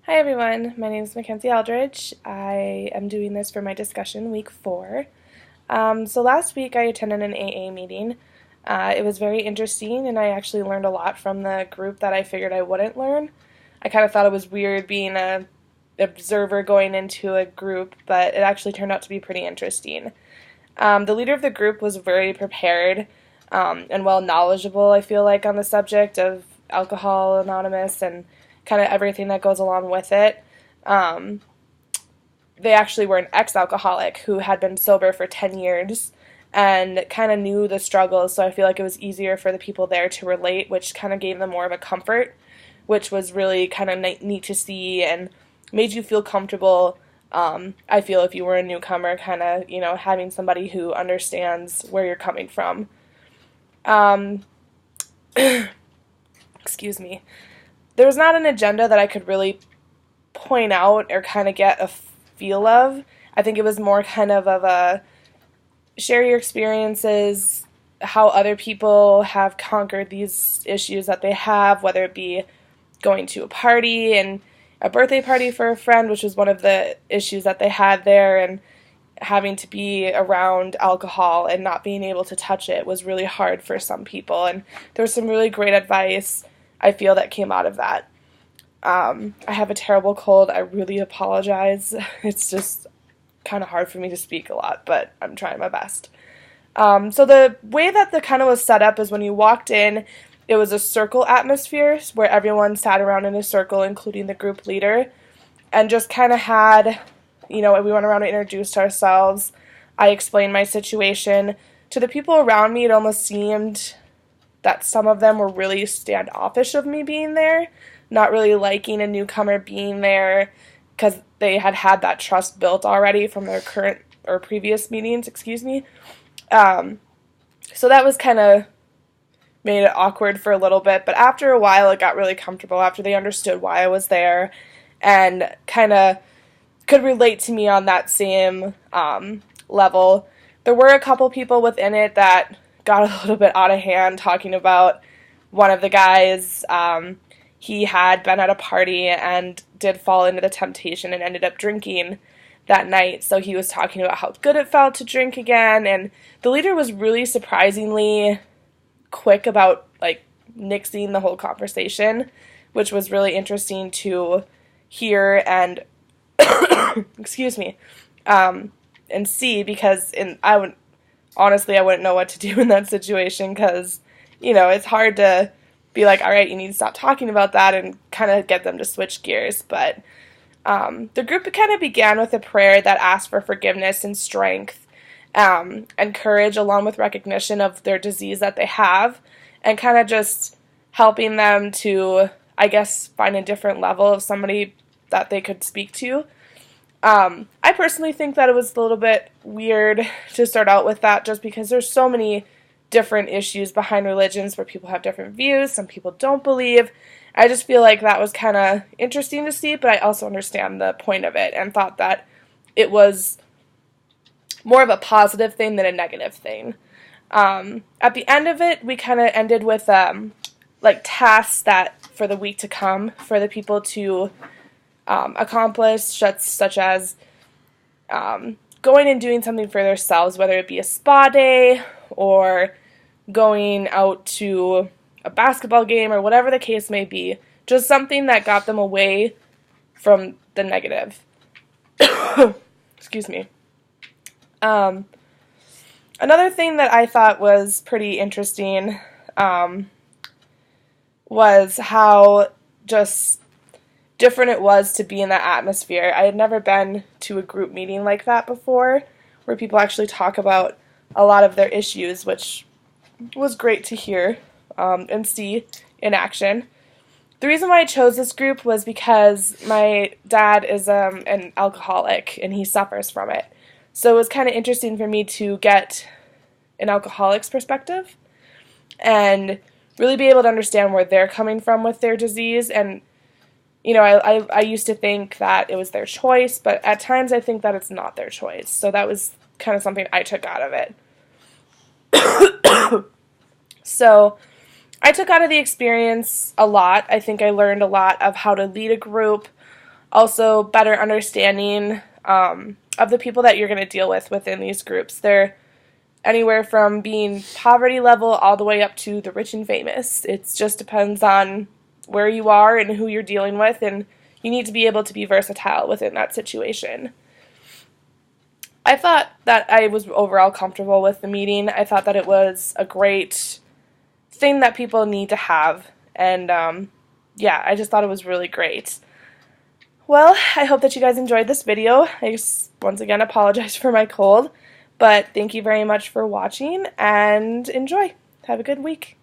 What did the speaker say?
Hi everyone, my name is McKenzie Eldredge. I am doing this for my discussion week 4. So last week I attended an AA meeting. It was very interesting and I actually learned a lot from the group that I figured I wouldn't learn. I kind of thought it was weird being an observer going into a group, but it actually turned out to be pretty interesting. The leader of the group was very prepared and well knowledgeable, I feel like, on the subject of Alcohol Anonymous and kind of everything that goes along with it. Um, they actually were an ex-alcoholic who had been sober for 10 years and kind of knew the struggles, so I feel like it was easier for the people there to relate, which kind of gave them more of a comfort, which was really kind of neat to see and made you feel comfortable. I feel if you were a newcomer, kind of, having somebody who understands where you're coming from. Um, excuse me. There was not an agenda that I could really point out or kind of get a feel of. I think it was more kind of a share your experiences, how other people have conquered these issues that they have, whether it be going to a party and a birthday party for a friend, which was one of the issues that they had there, and having to be around alcohol and not being able to touch it was really hard for some people. And there was some really great advice, I feel, that came out of that. I have a terrible cold. I really apologize. It's just kind of hard for me to speak a lot, but I'm trying my best. So the way that the kind of was set up is when you walked in, it was a circle atmosphere where everyone sat around in a circle, including the group leader, and just kind of had, we went around and introduced ourselves. I explained my situation. To the people around me, it almost seemed that some of them were really standoffish of me being there, not really liking a newcomer being there because they had that trust built already from their current or previous meetings, So that was kind of made it awkward for a little bit, but after a while it got really comfortable after they understood why I was there and kind of could relate to me on that same level. There were a couple people within it that got a little bit out of hand, talking about one of the guys. He had been at a party and did fall into the temptation and ended up drinking that night. So he was talking about how good it felt to drink again. And the leader was really surprisingly quick about nixing the whole conversation, which was really interesting to hear and excuse me, and see, because I wouldn't know what to do in that situation, because it's hard to be like, all right, you need to stop talking about that, and kind of get them to switch gears. But the group kind of began with a prayer that asked for forgiveness and strength and courage, along with recognition of their disease that they have, and kind of just helping them to, I guess, find a different level of somebody that they could speak to. I personally think that it was a little bit weird to start out with that, just because there's so many different issues behind religions where people have different views. Some people don't believe. I just feel like that was kind of interesting to see, but I also understand the point of it and thought that it was more of a positive thing than a negative thing. At the end of it, we kind of ended with tasks that for the week to come for the people to accomplish, such as going and doing something for themselves, whether it be a spa day or going out to a basketball game or whatever the case may be. Just something that got them away from the negative. Excuse me. Another thing that I thought was pretty interesting was how just different it was to be in that atmosphere. I had never been to a group meeting like that before, where people actually talk about a lot of their issues, which was great to hear and see in action. The reason why I chose this group was because my dad is an alcoholic and he suffers from it. So it was kind of interesting for me to get an alcoholic's perspective and really be able to understand where they're coming from with their disease. And I used to think that it was their choice, but at times I think that it's not their choice. So that was kind of something I took out of it. So I took out of the experience a lot. I think I learned a lot of how to lead a group, Also, better understanding of the people that you're going to deal with within these groups. They're anywhere from being poverty level all the way up to the rich and famous. It just depends on where you are and who you're dealing with, and you need to be able to be versatile within that situation. I thought that I was overall comfortable with the meeting. I thought that it was a great thing that people need to have, and yeah, I just thought it was really great. Well, I hope that you guys enjoyed this video. I just once again apologize for my cold, but thank you very much for watching, and enjoy. Have a good week.